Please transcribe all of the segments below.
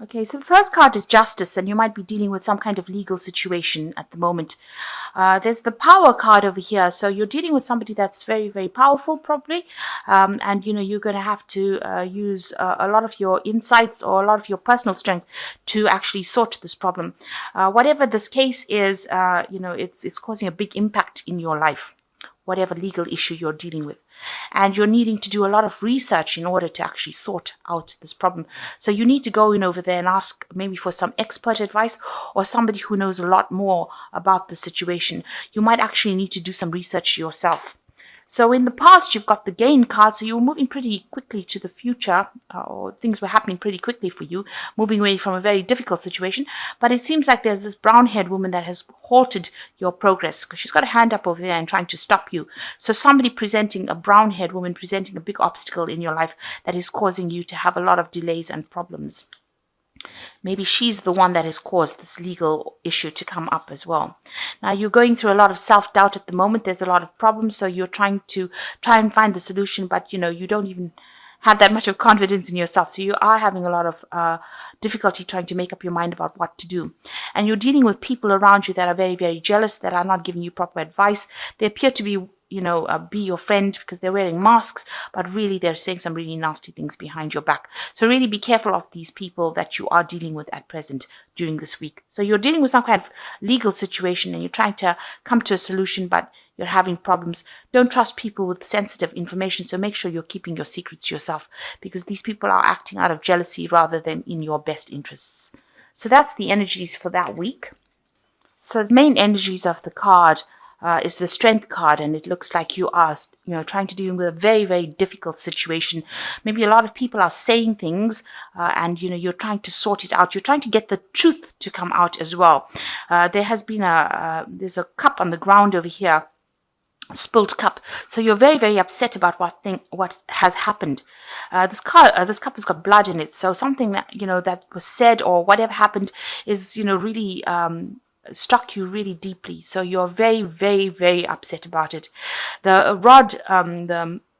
Okay, so the first card is justice, and you might be dealing with some kind of legal situation at the moment. There's the power card over here, so you're dealing with somebody that's very, very powerful, probably, and you're going to have to use a lot of your insights or a lot of your personal strength to actually sort this problem. Whatever this case is, it's causing a big impact in your life, whatever legal issue you're dealing with. And you're needing to do a lot of research in order to actually sort out this problem. So you need to go in over there and ask maybe for some expert advice or somebody who knows a lot more about the situation. You might actually need to do some research yourself. So in the past, you've got the gain card, so you were moving pretty quickly to the future, or things were happening pretty quickly for you, moving away from a very difficult situation. But it seems like there's this brown-haired woman that has halted your progress, because she's got a hand up over there and trying to stop you. So somebody presenting, a brown-haired woman presenting a big obstacle in your life that is causing you to have a lot of delays and problems. Maybe she's the one that has caused this legal issue to come up as well. Now, you're going through a lot of self-doubt at the moment. There's a lot of problems, so you're trying and find the solution, but, you don't even have that much of confidence in yourself. So you are having a lot of difficulty trying to make up your mind about what to do. And you're dealing with people around you that are very, very jealous, that are not giving you proper advice. They appear to be be your friend because they're wearing masks, but really they're saying some really nasty things behind your back. So really be careful of these people that you are dealing with at present during this week. So you're dealing with some kind of legal situation and you're trying to come to a solution, but you're having problems. Don't trust people with sensitive information, so make sure you're keeping your secrets to yourself, because these people are acting out of jealousy rather than in your best interests. So that's the energies for that week. So the main energies of the card is the strength card, and it looks like you are, trying to deal with a very, very difficult situation. Maybe a lot of people are saying things, and you're trying to sort it out. You're trying to get the truth to come out as well. There has been there's a cup on the ground over here, a spilled cup. So you're very, very upset about what has happened. This cup has got blood in it. So something that that was said or whatever happened is really struck you really deeply. So you're very, very, very upset about it. The rod,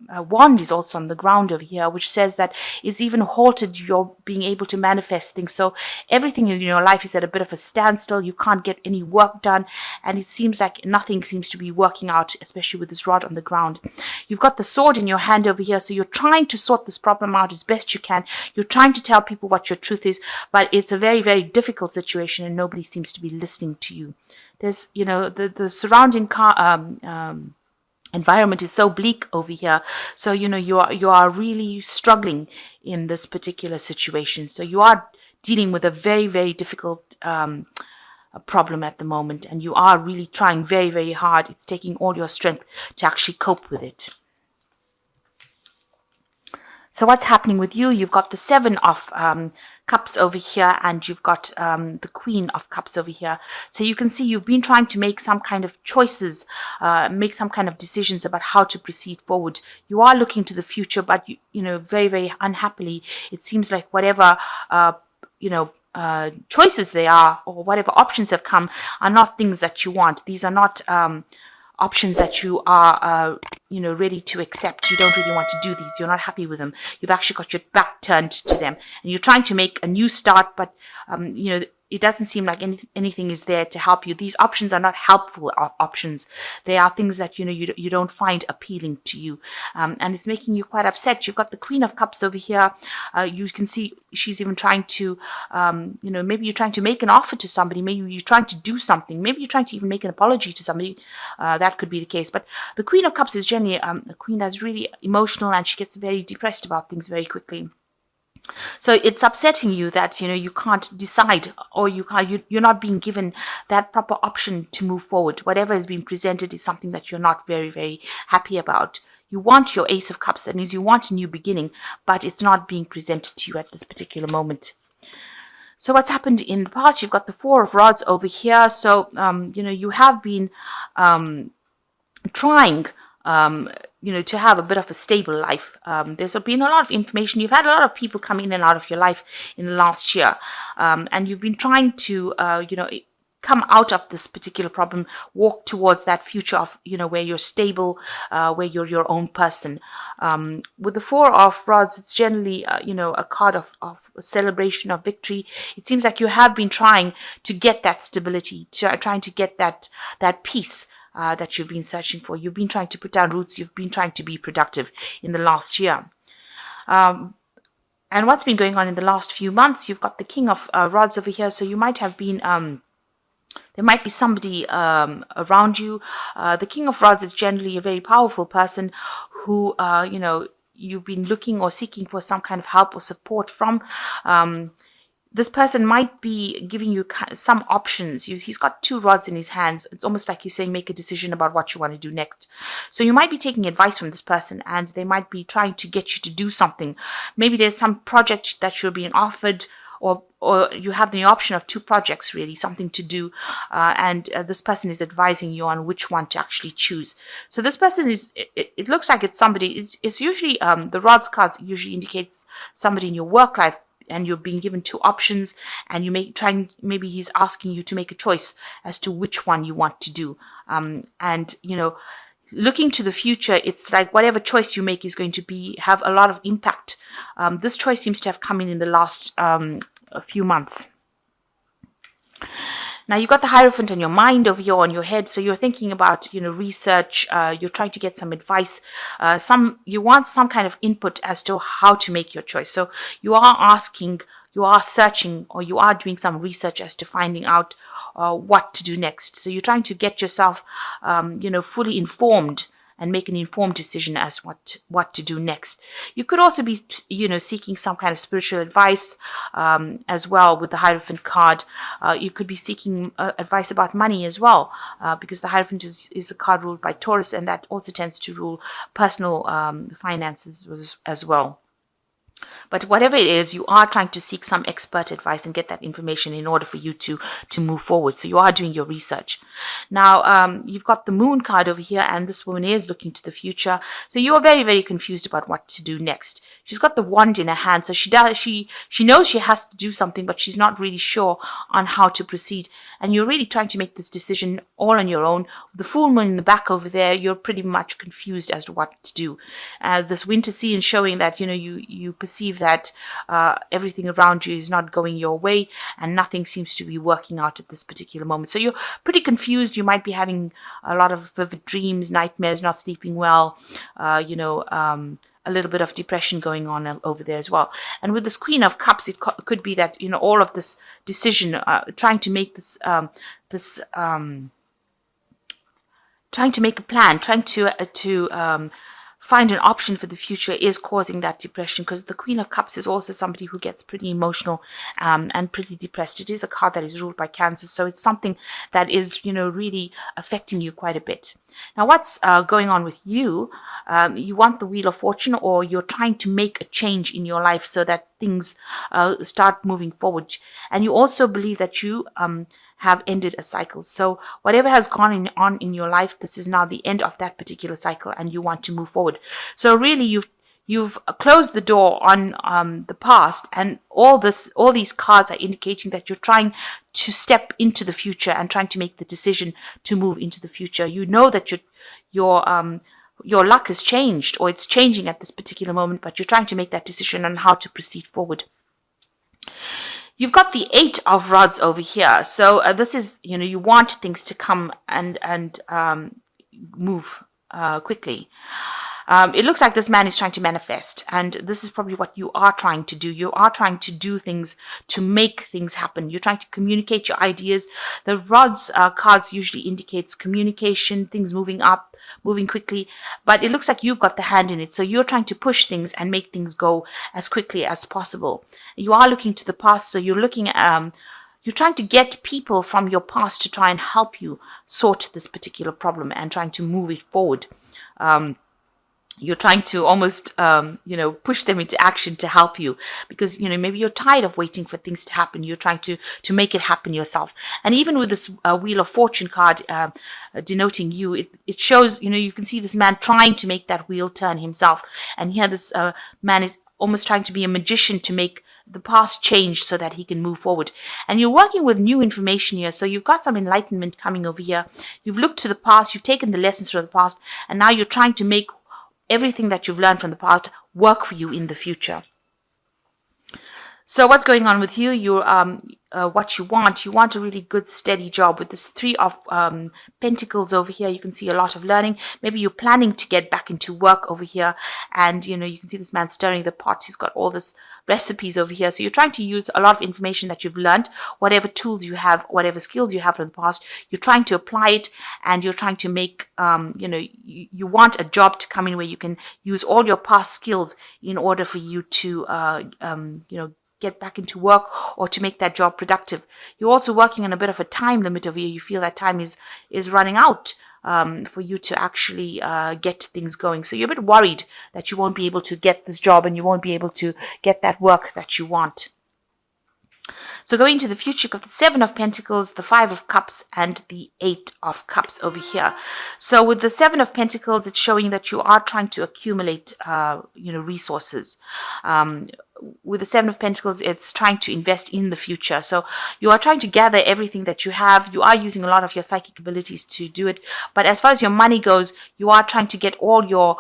the wand is also on the ground over here, which says that it's even halted your being able to manifest things. So everything in your life is at a bit of a standstill. You can't get any work done, and it seems like nothing seems to be working out, especially with this rod on the ground. You've got the sword in your hand over here, so you're trying to sort this problem out as best you can. You're trying to tell people what your truth is, but it's a very, very difficult situation, and nobody seems to be listening to you. There's, the surrounding environment is so bleak over here, so you are really struggling in this particular situation. So you are dealing with a very, very difficult problem at the moment, and you are really trying very, very hard. It's taking all your strength to actually cope with it. So what's happening with you? You've got the Seven of Cups over here, and you've got the Queen of Cups over here. So you can see you've been trying to make some kind of choices, make some kind of decisions about how to proceed forward. You are looking to the future, but very, very unhappily, it seems like whatever choices they are, or whatever options have come, are not things that you want. These are not options that you are ready to accept. You don't really want to do these. You're not happy with them. You've actually got your back turned to them, and you're trying to make a new start, but it doesn't seem like anything is there to help you. These options are not helpful options. They are things that you don't find appealing to you, and it's making you quite upset. You've got the Queen of Cups over here. You can see she's even trying to, maybe you're trying to make an offer to somebody. Maybe you're trying to do something. Maybe you're trying to even make an apology to somebody. That could be the case. But the Queen of Cups is generally a queen that's really emotional, and she gets very depressed about things very quickly. So it's upsetting you that you can't decide, or you're not being given that proper option to move forward. Whatever is being presented is something that you're not very, very happy about. You want your Ace of Cups. That means you want a new beginning, but it's not being presented to you at this particular moment. So what's happened in the past? You've got the Four of Rods over here. So you have been trying to have a bit of a stable life. There's been a lot of information. You've had a lot of people come in and out of your life in the last year. And you've been trying to, come out of this particular problem, walk towards that future of, where you're stable, where you're your own person. With the Four of Rods, it's generally, a card of celebration, of victory. It seems like you have been trying to get that stability, trying to get that peace that you've been searching for. You've been trying to put down roots. You've been trying to be productive in the last year. And what's been going on in the last few months, you've got the King of Rods over here. So you might have been, there might be somebody around you. The King of Rods is generally a very powerful person who, you've been looking or seeking for some kind of help or support from. This person might be giving you some options. He's got two rods in his hands. It's almost like he's saying, make a decision about what you want to do next. So you might be taking advice from this person, and they might be trying to get you to do something. Maybe there's some project that you're being offered, or you have the option of two projects, really, something to do. And this person is advising you on which one to actually choose. So this person is, it looks like it's somebody, it's usually, the rods cards usually indicates somebody in your work life, and you're being given two options, and maybe he's asking you to make a choice as to which one you want to do. And looking to the future, it's like whatever choice you make is going to have a lot of impact. This choice seems to have come in the last a few months. Now you've got the Hierophant on your mind over here on your head, so you're thinking about research. You're trying to get some advice. You want some kind of input as to how to make your choice. So you are asking, you are searching, or you are doing some research as to finding out what to do next. So you're trying to get yourself, fully informed and make an informed decision as what to do next. You could also be, seeking some kind of spiritual advice as well with the Hierophant card. You could be seeking advice about money as well, because the Hierophant is a card ruled by Taurus, and that also tends to rule personal finances as well. But whatever it is, you are trying to seek some expert advice and get that information in order for you to move forward. So you are doing your research. Now, you've got the Moon card over here, and this woman is looking to the future. So you are very, very confused about what to do next. She's got the wand in her hand, so she knows she has to do something, but she's not really sure on how to proceed. And you're really trying to make this decision all on your own. The full moon in the back over there, you're pretty much confused as to what to do. This winter scene showing that you perceive that everything around you is not going your way, and nothing seems to be working out at this particular moment. So you're pretty confused. You might be having a lot of vivid dreams, nightmares, not sleeping well, a little bit of depression going on over there as well. And with this Queen of Cups, it could be that all of this decision, trying to make this trying to make a plan, trying to find an option for the future is causing that depression, because the Queen of Cups is also somebody who gets pretty emotional and pretty depressed. It is a card that is ruled by Cancer, so it's something that is, really affecting you quite a bit. Now, what's going on with you? You want the Wheel of Fortune, or you're trying to make a change in your life so that things start moving forward. And you also believe that you have ended a cycle. So whatever has gone on in your life, this is now the end of that particular cycle, and you want to move forward. So really, you've closed the door on the past, and all these cards are indicating that you're trying to step into the future and trying to make the decision to move into the future. You know that your luck has changed, or it's changing at this particular moment, but you're trying to make that decision on how to proceed forward. You've got the Eight of Rods over here. So this is, you want things to come and move quickly. It looks like this man is trying to manifest, and this is probably what you are trying to do. You are trying to do things to make things happen. You're trying to communicate your ideas. The Rods cards usually indicates communication, things moving up, moving quickly, but it looks like you've got the hand in it. So you're trying to push things and make things go as quickly as possible. You are looking to the past, so you're looking at you're trying to get people from your past to try and help you sort this particular problem and trying to move it forward. You're trying to almost, push them into action to help you, because, maybe you're tired of waiting for things to happen. You're trying to make it happen yourself. And even with this Wheel of Fortune card denoting you, it shows, you can see this man trying to make that wheel turn himself. And here this man is almost trying to be a magician to make the past changed so that he can move forward. And you're working with new information here. So you've got some enlightenment coming over here. You've looked to the past, you've taken the lessons from the past, and now you're trying to make everything that you've learned from the past work for you in the future. So what's going on with you? You're what you want a really good steady job. With this 3 of Pentacles over here, you can see a lot of learning. Maybe you're planning to get back into work over here, and you can see this man stirring the pot. He's got all this recipes over here. So you're trying to use a lot of information that you've learned, whatever tools you have, whatever skills you have from the past. You're trying to apply it, and you're trying to make you want a job to come in where you can use all your past skills in order for you to get back into work or to make that job productive. You're also working on a bit of a time limit over here. You feel that time is running out for you to actually get things going. So you're a bit worried that you won't be able to get this job and you won't be able to get that work that you want. So going to the future, you've got the 7 of Pentacles, the 5 of Cups, and the 8 of Cups over here. So with the 7 of Pentacles, it's showing that you are trying to accumulate, resources. With the 7 of Pentacles, it's trying to invest in the future. So you are trying to gather everything that you have. You are using a lot of your psychic abilities to do it. But as far as your money goes, you are trying to get all your,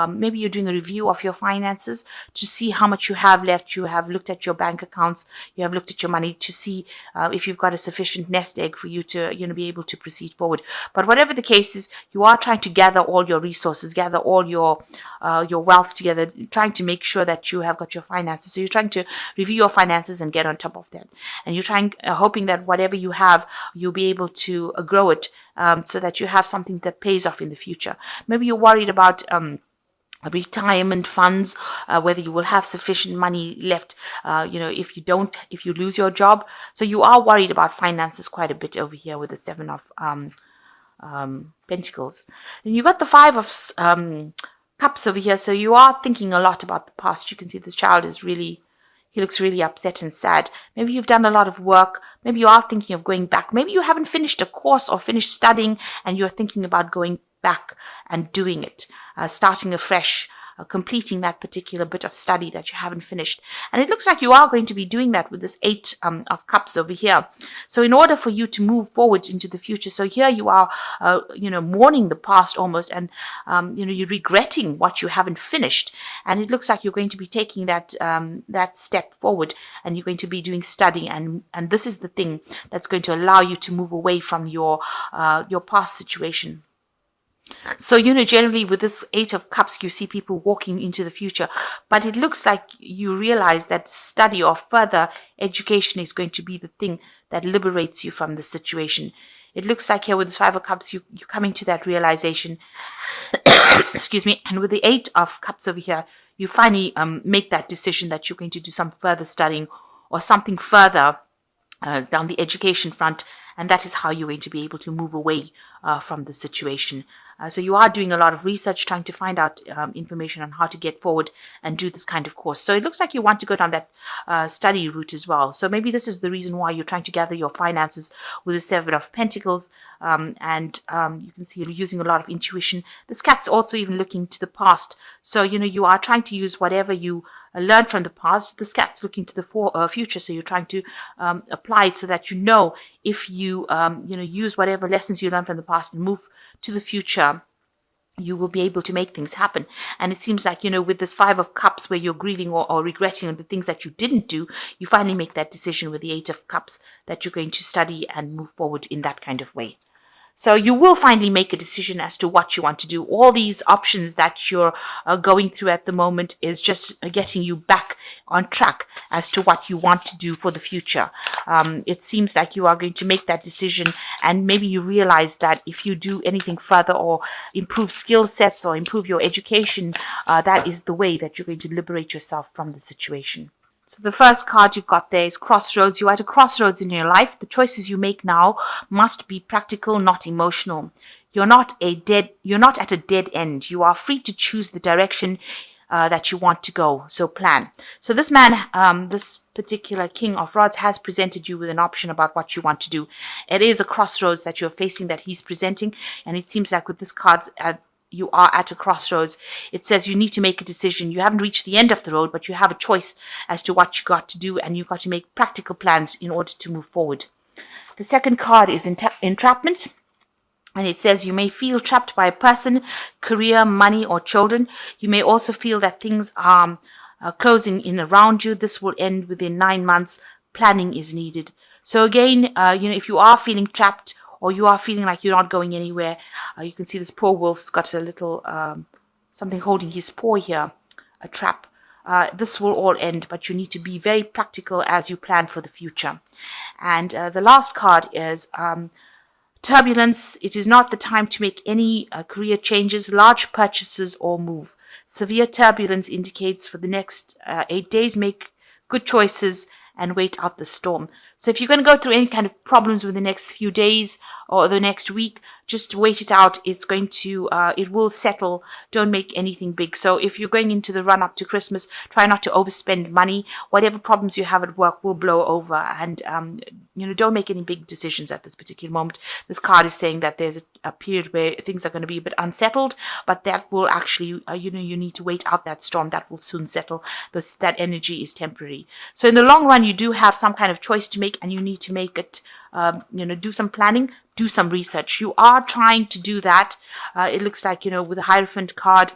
maybe you're doing a review of your finances to see how much you have left. You have looked at your bank accounts. You have looked at your money to see if you've got a sufficient nest egg for you to, be able to proceed forward. But whatever the case is, you are trying to gather all your resources, gather all your wealth together, trying to make sure that you have got your finances. So you're trying to review your finances and get on top of that. And you're trying, hoping that whatever you have, you'll be able to grow it so that you have something that pays off in the future. Maybe you're worried about retirement funds, whether you will have sufficient money left, if you lose your job. So you are worried about finances quite a bit over here with the 7 of Pentacles. And you got the 5 of Cups over here, so you are thinking a lot about the past. You can see this child he looks really upset and sad. Maybe you've done a lot of work. Maybe you are thinking of going back. Maybe you haven't finished a course or finished studying and you're thinking about going back and doing it, starting afresh, completing that particular bit of study that you haven't finished. And it looks like you are going to be doing that with this 8 of Cups over here. So in order for you to move forward into the future, so here you are, mourning the past almost, and, you're regretting what you haven't finished. And it looks like you're going to be taking that step forward, and you're going to be doing study. And this is the thing that's going to allow you to move away from your past situation. So, generally with this 8 of Cups, you see people walking into the future, but it looks like you realize that study or further education is going to be the thing that liberates you from the situation. It looks like here with this 5 of Cups, you're coming to that realization. Excuse me. And with the 8 of Cups over here, you finally make that decision that you're going to do some further studying or something further down the education front. And that is how you're going to be able to move away from the situation. So you are doing a lot of research, trying to find out information on how to get forward and do this kind of course. So it looks like you want to go down that study route as well. So maybe this is the reason why you're trying to gather your finances with the 7 of Pentacles. And you can see you're using a lot of intuition. This cat's also even looking to the past. So, you are trying to use whatever you learned from the past. This cat's looking to the future. So you're trying to apply it so that if you, use whatever lessons you learned from the past and move to the future, you will be able to make things happen. And it seems like, with this 5 of Cups where you're grieving or regretting the things that you didn't do, you finally make that decision with the 8 of Cups that you're going to study and move forward in that kind of way. So you will finally make a decision as to what you want to do. All these options that you're going through at the moment is just getting you back on track as to what you want to do for the future. It seems like you are going to make that decision, and maybe you realize that if you do anything further or improve skill sets or improve your education, that is the way that you're going to liberate yourself from the situation. So the first card you've got there is Crossroads. You are at a crossroads in your life. The choices you make now must be practical, not emotional. You're not at a dead end. You are free to choose the direction that you want to go. So plan. So this man, this particular King of Rods, has presented you with an option about what you want to do. It is a crossroads that you're facing that he's presenting, and it seems like with this cards you are at a crossroads. It says you need to make a decision. You haven't reached the end of the road, but you have a choice as to what you got to do, and you've got to make practical plans in order to move forward. The second card is entrapment. And it says you may feel trapped by a person, career, money, or children. You may also feel that things are closing in around you. This will end within 9 months. Planning is needed. So again, if you are feeling trapped or you are feeling like you're not going anywhere, you can see this poor wolf's got a little something holding his paw here, a trap. This will all end, but you need to be very practical as you plan for the future. And the last card is turbulence. It is not the time to make any career changes, large purchases, or move. Severe turbulence indicates for the next 8 days, make good choices and wait out the storm. So if you're going to go through any kind of problems with the next few days or the next week, just wait it out. It will settle. Don't make anything big. So if you're going into the run up to Christmas, try not to overspend money. Whatever problems you have at work will blow over, and don't make any big decisions at this particular moment. This card is saying that there's a period where things are going to be a bit unsettled, but that will actually, you need to wait out that storm. That will soon settle. That energy is temporary. So in the long run, you do have some kind of choice to make, and you need to make it, do some planning, do some research. You are trying to do that. It looks like, with the Hierophant card,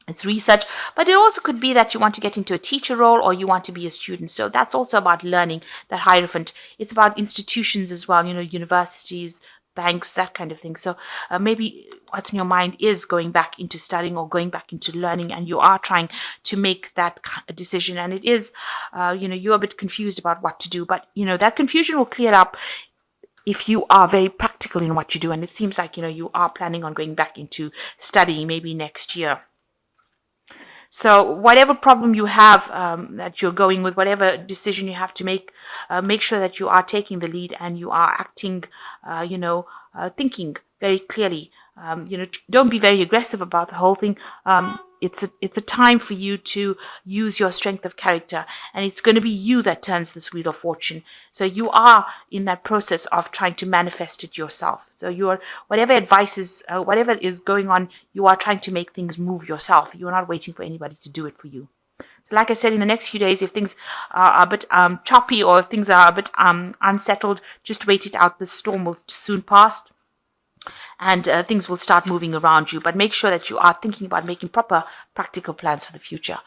it's research, but it also could be that you want to get into a teacher role or you want to be a student. So that's also about learning, that Hierophant. It's about institutions as well, universities, banks, that kind of thing. So maybe what's in your mind is going back into studying or going back into learning, and you are trying to make that decision. And it is, you're a bit confused about what to do, but, that confusion will clear up if you are very practical in what you do. And it seems like, you are planning on going back into studying maybe next year. So whatever problem you have that you're going with, whatever decision you have to make sure that you are taking the lead and you are acting, thinking very clearly. Don't be very aggressive about the whole thing. It's a time for you to use your strength of character, and it's going to be you that turns this wheel of fortune. So you are in that process of trying to manifest it yourself. So whatever is going on, you are trying to make things move yourself. You are not waiting for anybody to do it for you. So like I said, in the next few days, if things are a bit choppy or if things are a bit unsettled, just wait it out. The storm will soon pass, and things will start moving around you. But make sure that you are thinking about making proper practical plans for the future.